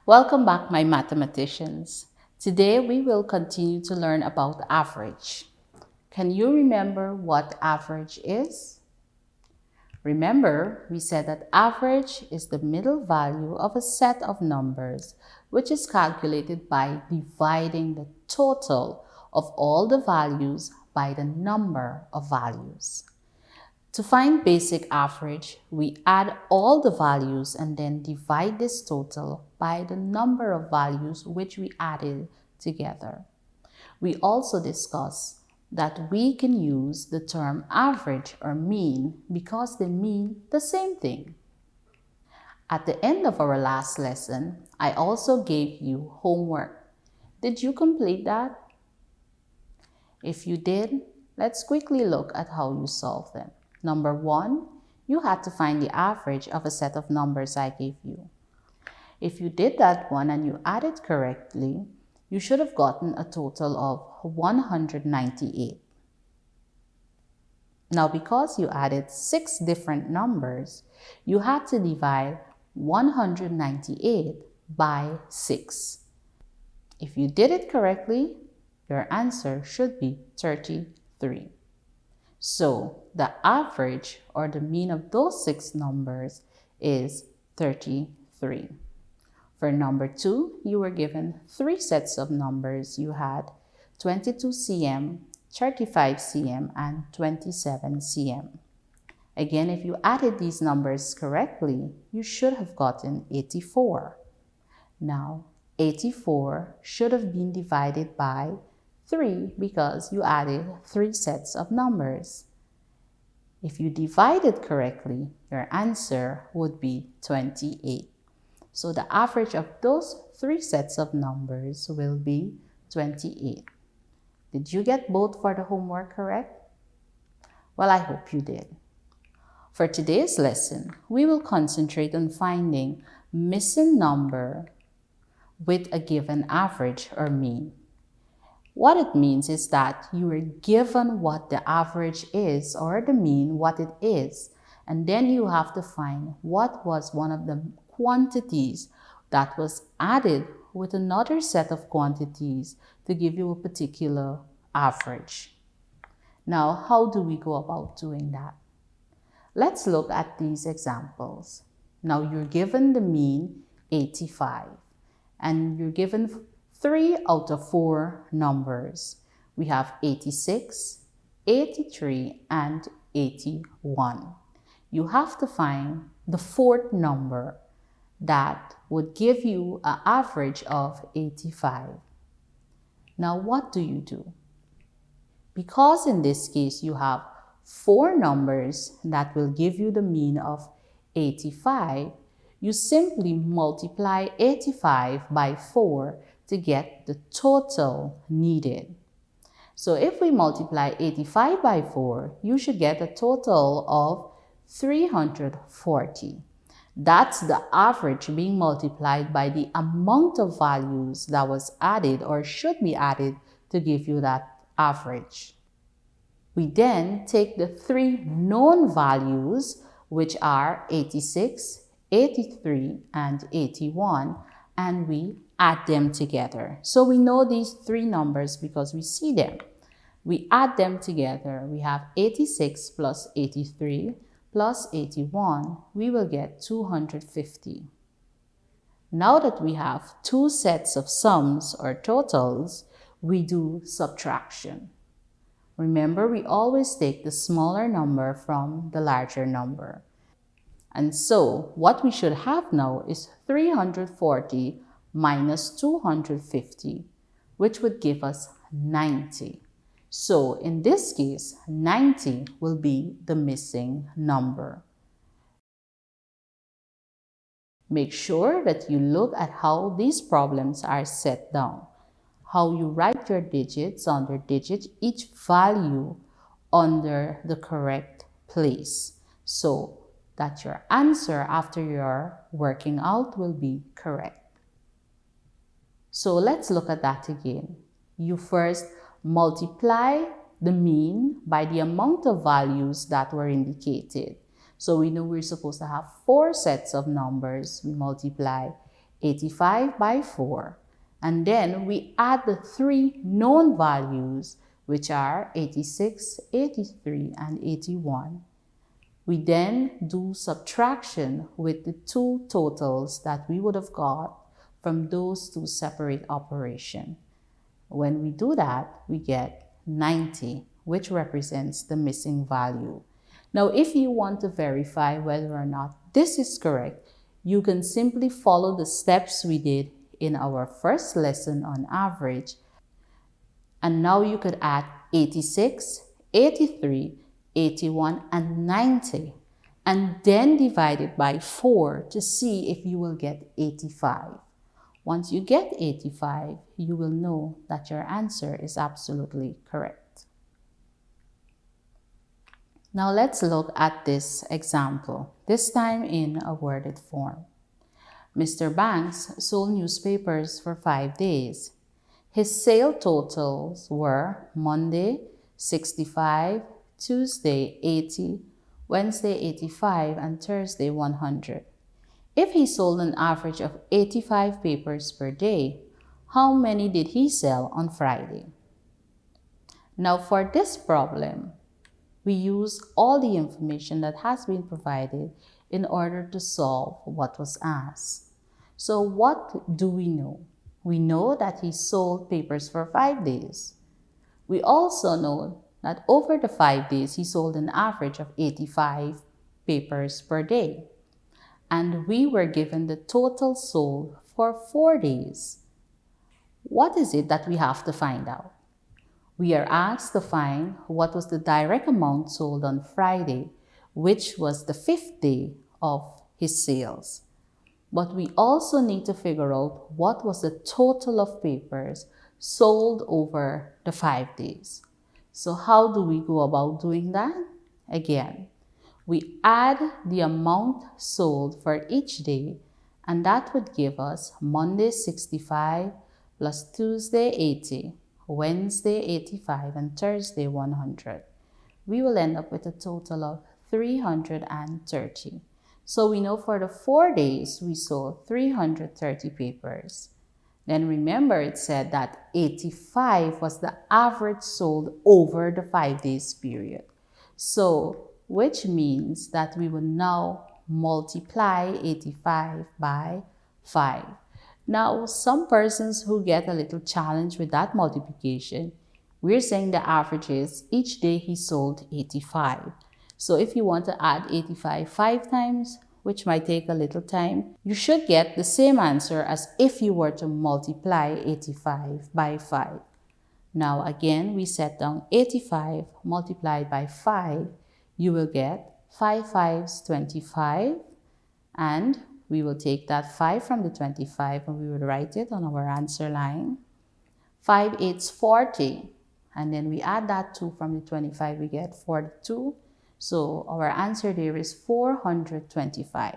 Welcome back, my mathematicians. Today we will continue to learn about average. Can you remember what average is? Remember, we said that average is the middle value of a set of numbers, which is calculated by dividing the total of all the values by the number of values. To find basic average, we add all the values and then divide this total by the number of values which we added together. We also discuss that we can use the term average or mean because they mean the same thing. At the end of our last lesson, I also gave you homework. Did you complete that? If you did, let's quickly look at how you solve them. Number 1, you had to find the average of a set of numbers I gave you. If you did that one and you added correctly, you should have gotten a total of 198. Now, because you added 6 different numbers, you had to divide 198 by 6. If you did it correctly, your answer should be 33. So, the average or the mean of those 6 numbers is 33. For number 2, you were given 3 sets of numbers. You had 22 cm, 35 cm, and 27 cm. Again, if you added these numbers correctly, you should have gotten 84. Now, 84 should have been divided by 3 because you added 3 sets of numbers. If you divide it correctly, your answer would be 28. So the average of those 3 sets of numbers will be 28. Did you get both for the homework correct? Well, I hope you did. For today's lesson, we will concentrate on finding missing number with a given average or mean. What it means is that you are given what the average is or the mean, what it is, and then you have to find what was one of the quantities that was added with another set of quantities to give you a particular average. Now, how do we go about doing that? Let's look at these examples. Now, you're given the mean 85, and you're given 3 out of 4 numbers. We have 86, 83, and 81. You have to find the 4th number that would give you an average of 85. Now, what do you do? Because in this case, you have 4 numbers that will give you the mean of 85, you simply multiply 85 by 4 to get the total needed. So if we multiply 85 by 4, you should get a total of 340. That's the average being multiplied by the amount of values that was added or should be added to give you that average. We then take the 3 known values, which are 86, 83, and 81, and we add them together. So we know these 3 numbers because we see them. We add them together. We have 86 plus 83 plus 81. We will get 250. Now that we have 2 sets of sums or totals, we do subtraction. Remember, we always take the smaller number from the larger number. And so, what we should have now is 340 minus 250, which would give us 90. So, in this case, 90 will be the missing number. Make sure that you look at how these problems are set down. How you write your digits under digit, each value under the correct place, so that your answer after your working out will be correct. So let's look at that again. You first multiply the mean by the amount of values that were indicated. So we know we're supposed to have 4 sets of numbers. We multiply 85 by 4, and then we add the 3 known values, which are 86, 83, and 81. We then do subtraction with the 2 totals that we would have got from those 2 separate operations. When we do that, we get 90, which represents the missing value. Now, if you want to verify whether or not this is correct, you can simply follow the steps we did in our first lesson on average. And now you could add 86, 83, 81, and 90, and then divide it by 4 to see if you will get 85. Once you get 85, you will know that your answer is absolutely correct. Now let's look at this example, this time in a worded form. Mr. Banks sold newspapers for 5 days. His sale totals were Monday, 65, Tuesday, 80, Wednesday, 85, and Thursday, 100. If he sold an average of 85 papers per day, how many did he sell on Friday? Now for this problem, we use all the information that has been provided in order to solve what was asked. So what do we know? We know that he sold papers for 5 days. We also know that over the 5 days, he sold an average of 85 papers per day. And we were given the total sold for 4 days. What is it that we have to find out? We are asked to find what was the direct amount sold on Friday, which was the 5th day of his sales. But we also need to figure out what was the total of papers sold over the 5 days. So how do we go about doing that? Again, we add the amount sold for each day, and that would give us Monday 65 plus Tuesday 80, Wednesday 85, and Thursday 100. We will end up with a total of 330. So we know for the 4 days we sold 330 papers. Then remember it said that 85 was the average sold over the 5 days period. So which means that we will now multiply 85 by 5. Now some persons who get a little challenge with that multiplication, we're saying the average is each day he sold 85. So if you want to add 85 5 times, which might take a little time, you should get the same answer as if you were to multiply 85 by 5. Now again, we set down 85 multiplied by 5. You will get 5 5s 25, and we will take that 5 from the 25 and we will write it on our answer line. 5 8s 40, and then we add that 2 from the 25, we get 42. So our answer there is 425.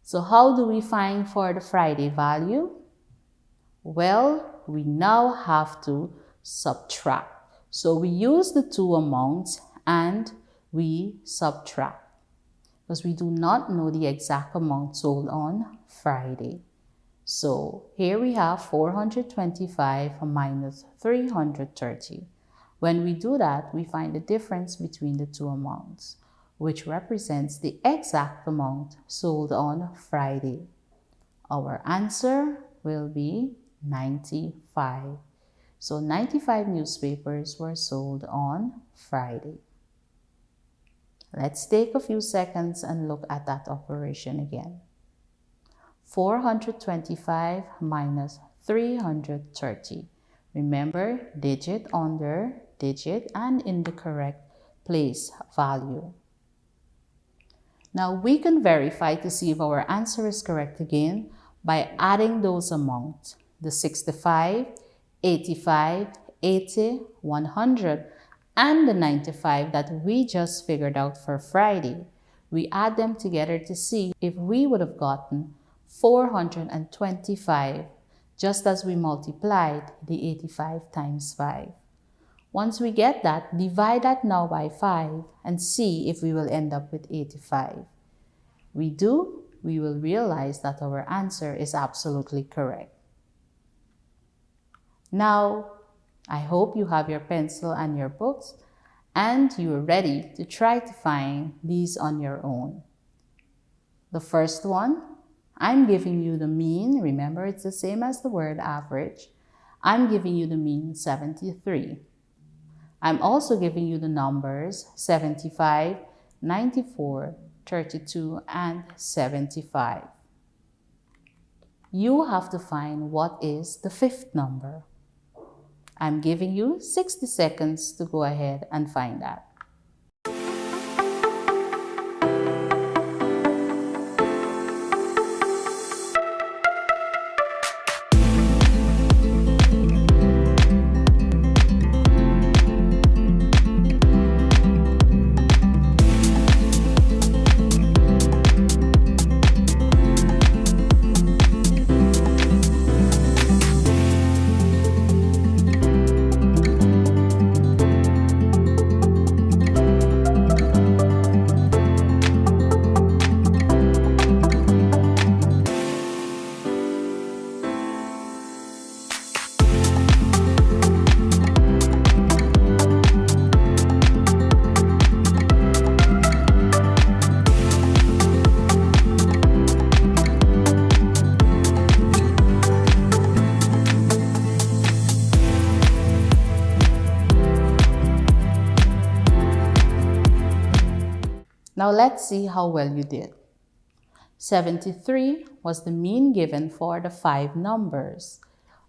So how do we find for the Friday value? Well, we now have to subtract. So we use the 2 amounts and we subtract, because we do not know the exact amount sold on Friday. So here we have 425 minus 330. When we do that, we find the difference between the 2 amounts, which represents the exact amount sold on Friday. Our answer will be 95. So 95 newspapers were sold on Friday. Let's take a few seconds and look at that operation again. 425 minus 330. Remember, digit under digit and in the correct place value. Now we can verify to see if our answer is correct again by adding those amounts. The 65, 85, 80, 100, and the 95 that we just figured out for Friday. We add them together to see if we would have gotten 425, just as we multiplied the 85 times 5. Once we get that, divide that now by 5 and see if we will end up with 85. We do, we will realize that our answer is absolutely correct. Now, I hope you have your pencil and your books and you are ready to try to find these on your own. The first one, I'm giving you the mean. Remember, it's the same as the word average. I'm giving you the mean 73. I'm also giving you the numbers 75, 94, 32, and 75. You have to find what is the fifth number. I'm giving you 60 seconds to go ahead and find that. Now let's see how well you did. 73 was the mean given for the 5 numbers,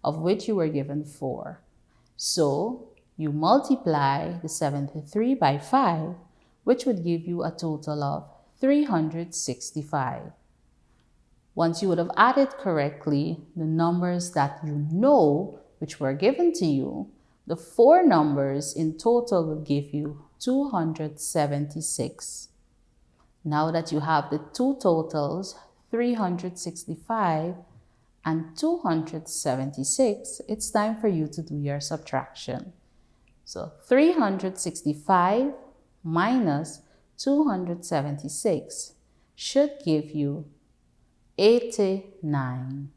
of which you were given 4. So you multiply the 73 by 5, which would give you a total of 365. Once you would have added correctly the numbers that you know, which were given to you, the 4 numbers in total will give you 276. Now that you have the two totals, 365 and 276, it's time for you to do your subtraction. So 365 minus 276 should give you 89.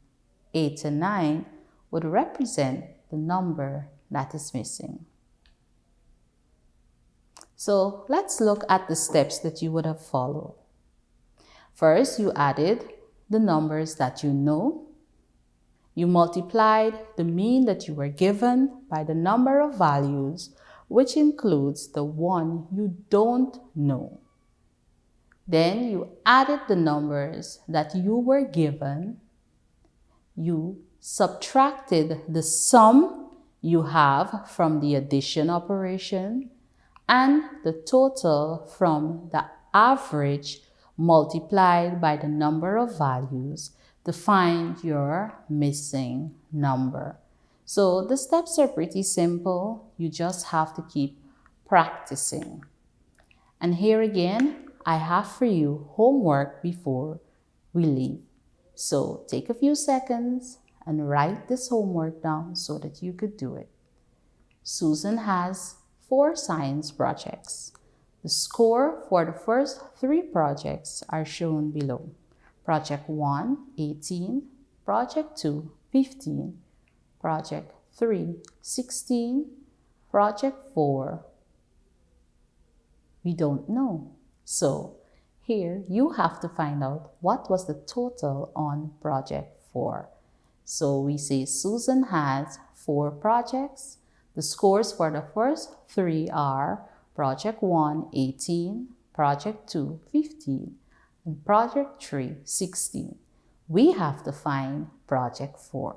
89 would represent the number that is missing. So let's look at the steps that you would have followed. First, you added the numbers that you know. You multiplied the mean that you were given by the number of values, which includes the one you don't know. Then you added the numbers that you were given. You subtracted the sum you have from the addition operation and the total from the average multiplied by the number of values to find your missing number. So the steps are pretty simple. You just have to keep practicing. And here again, I have for you homework before we leave. So take a few seconds and write this homework down so that you could do it. Susan has 4 science projects. The score for the first 3 projects are shown below. Project 1, 18, Project 2, 15, Project 3, 16, Project 4, we don't know. So here you have to find out what was the total on Project 4. So we say Susan has 4 projects. The scores for the first 3 are Project 1, 18, Project 2, 15, and Project 3, 16. We have to find Project 4.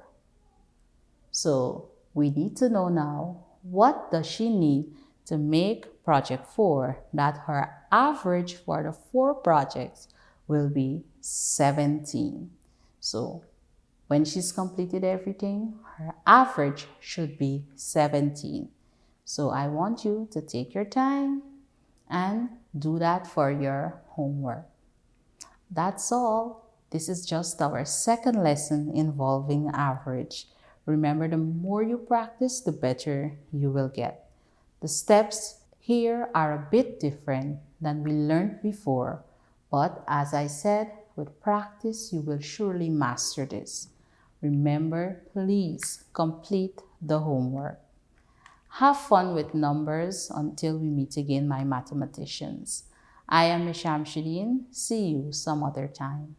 So we need to know now, what does she need to make Project 4, that her average for the 4 projects will be 17. So when she's completed everything, her average should be 17. So I want you to take your time and do that for your homework. That's all. This is just our second lesson involving average. Remember, the more you practice, the better you will get. The steps here are a bit different than we learned before, but as I said, with practice, you will surely master this. Remember, please complete the homework. Have fun with numbers until we meet again, my mathematicians. I am Miss Shamsuddin. See you some other time.